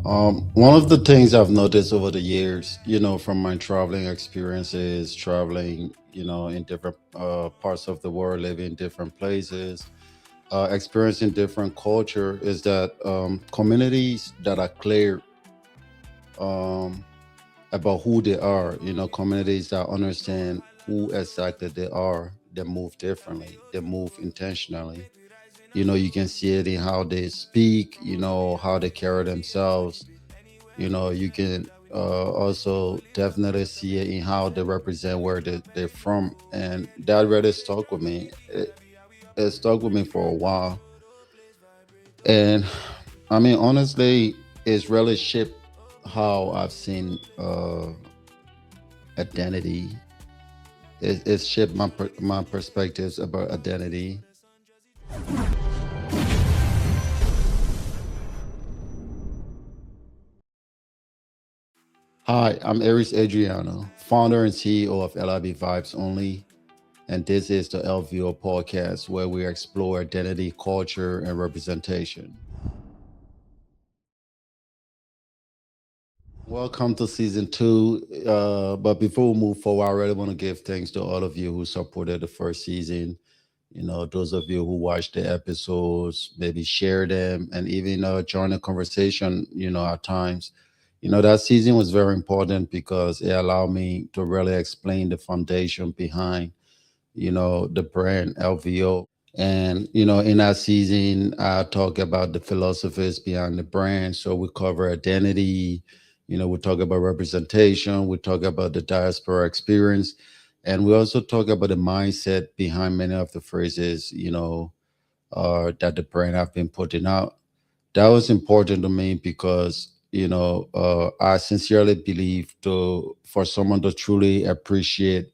One of the things I've noticed over the years, from my traveling experiences, traveling, in different parts of the world, living in different places, experiencing different culture, is that communities that are clear um, about who they are, communities that understand who exactly they are, they move differently, they move intentionally. You can see it in how they speak, how they carry themselves. You can also definitely see it in how they represent where they're from, and that really stuck with me. It stuck with me for a while, and I mean, honestly, it's really shaped how I've seen identity. It's shaped my perspectives about identity. Hi, I'm Ariezz Adriano, founder and CEO of LIB Vibes Only, and this is the LVO Podcast, where we explore identity, culture, and representation. Welcome to season two. But before we move forward, I really want to give thanks to all of you who supported the first season. Those of you who watched the episodes, maybe share them, and even join the conversation. At times, that season was very important because it allowed me to really explain the foundation behind the brand LVO. And in that season, I talk about the philosophies behind the brand. So we cover identity, we talk about representation, we talk about the diaspora experience, and we also talk about the mindset behind many of the phrases, that the brand have been putting out. That was important to me because I sincerely believe to for someone to truly appreciate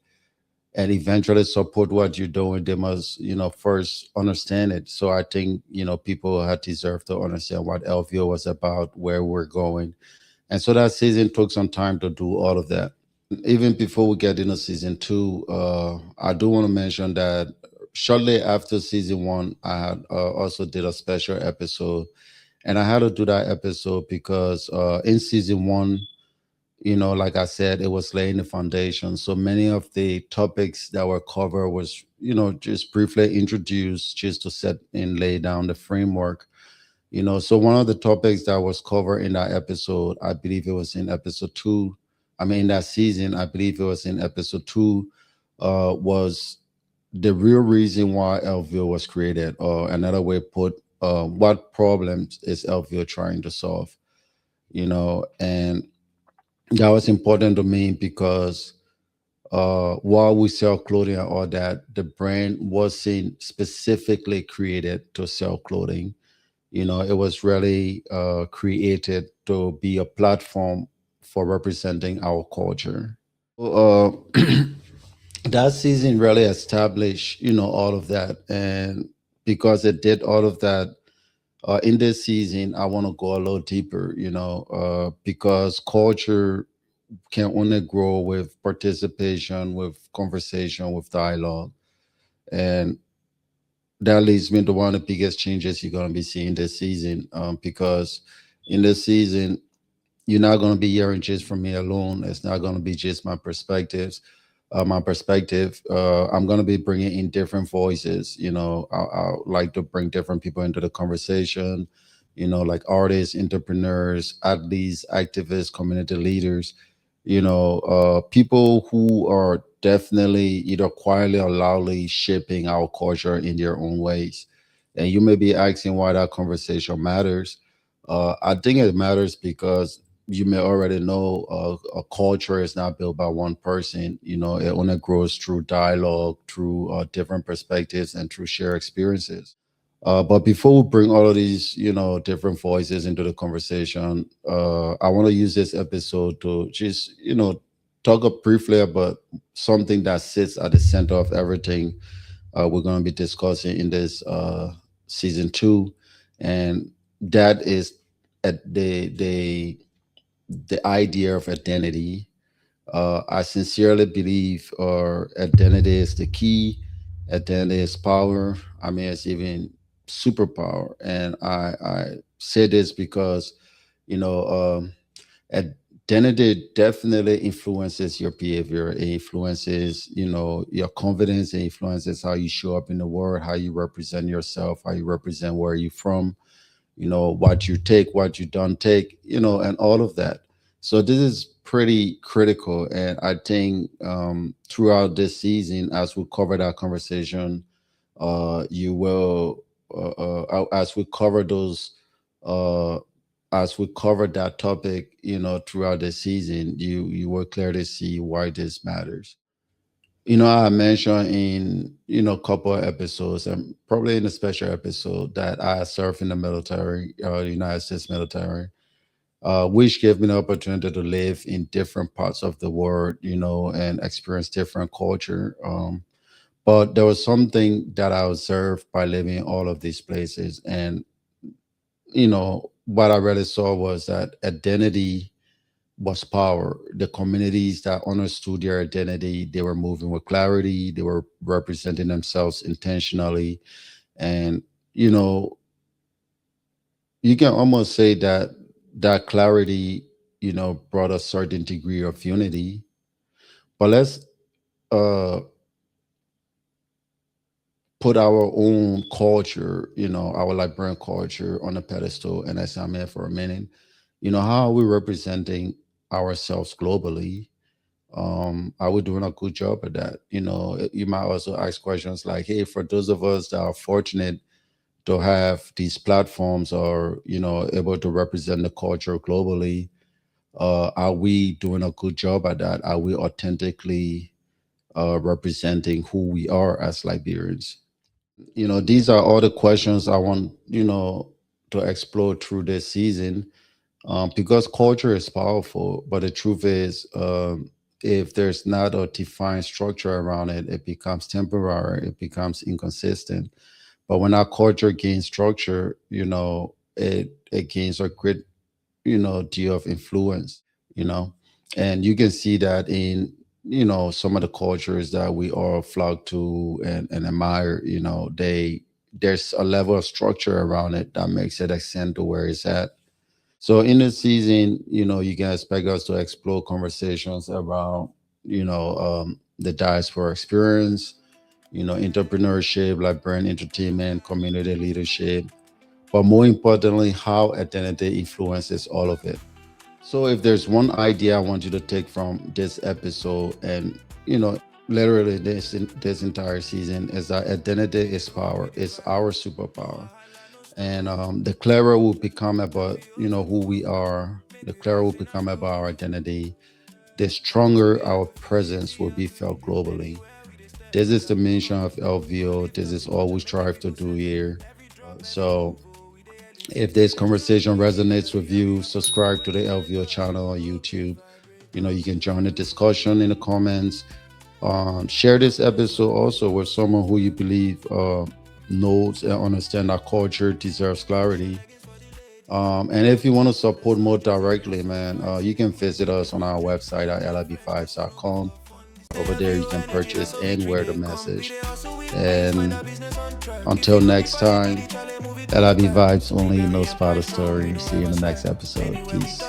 and eventually support what you're doing, they must, first understand it. So I think, people had deserve to understand what LVO was about, where we're going. And so that season took some time to do all of that. Even before we get into season two, I do want to mention that shortly after season one, I had also did a special episode. And I had to do that episode because in season one, like I said, it was laying the foundation. So many of the topics that were covered was, just briefly introduced just to set and lay down the framework. So one of the topics that was covered in that episode, I believe it was in episode two. I mean, in that season, I believe it was in episode two, was the real reason why LVO was created, or another way put, what problems is LVO trying to solve? And that was important to me because while we sell clothing and all that, the brand wasn't specifically created to sell clothing. It was really created to be a platform for representing our culture. That season really established, all of that. And because it did all of that, in this season, I want to go a little deeper, because culture can only grow with participation, with conversation, with dialogue. And that leads me to one of the biggest changes you're going to be seeing this season, because in this season, you're not going to be hearing just from me alone. It's not going to be just my perspectives. My perspective. I'm going to be bringing in different voices. I like to bring different people into the conversation. Like artists, entrepreneurs, athletes, activists, community leaders. People who are definitely either quietly or loudly shaping our culture in their own ways. And you may be asking why that conversation matters. I think it matters because you may already know a culture is not built by one person. It only grows through dialogue, through different perspectives, and through shared experiences. But before we bring all of these, different voices into the conversation, I want to use this episode to just, talk up briefly about something that sits at the center of everything we're going to be discussing in this season two, and that is the idea of identity. I sincerely believe our identity is the key. Identity is power. I mean, it's even superpower. And I say this because, You know, identity definitely influences your behavior. It influences, your confidence. It influences how you show up in the world, how you represent yourself, how you represent where you're from, what you take, what you don't take, and all of that. So this is pretty critical. And I think throughout this season, as we cover that conversation, you will, as we cover those, uh, as we cover that topic, throughout the season, you will clearly see why this matters. I mentioned in a couple of episodes, and probably in a special episode, that I served in the military, the United States military, which gave me the opportunity to live in different parts of the world, and experience different culture. But there was something that I observed by living in all of these places, and what I really saw was that identity was power. The communities that understood their identity, they were moving with clarity, they were representing themselves intentionally. And, you know, you can almost say that that clarity, brought a certain degree of unity. But let's uh, put our own culture, our Liberian culture on a pedestal and examine for a minute. How are we representing ourselves globally? Are we doing a good job at that? You might also ask questions like, hey, for those of us that are fortunate to have these platforms or, able to represent the culture globally, are we doing a good job at that? Are we authentically representing who we are as Liberians? These are all the questions I want, to explore through this season, because culture is powerful, but the truth is, if there's not a defined structure around it, it becomes temporary, it becomes inconsistent. But when our culture gains structure, it gains a great, deal of influence, you know, and you can see that in, some of the cultures that we all flock to and admire, there's a level of structure around it that makes it extend to where it's at. So in this season, you can expect us to explore conversations around, the diaspora experience, entrepreneurship, like brand entertainment, community leadership, but more importantly, how identity influences all of it. So if there's one idea I want you to take from this episode and, literally this entire season, is that identity is power. It's our superpower. And the clearer we become about who we are, the clearer we become about our identity, the stronger our presence will be felt globally. This is the mission of LVO. This is all we strive to do here. So if this conversation resonates with you, subscribe to the LVO channel on YouTube. You can join the discussion in the comments. Share this episode also with someone who you believe knows and understand our culture deserves clarity. And if you want to support more directly, man, you can visit us on our website at lib5s.com. Over there, you can purchase and wear the message. And until next time, LIB Vibes Only, no spotter story. See you in the next episode. Peace.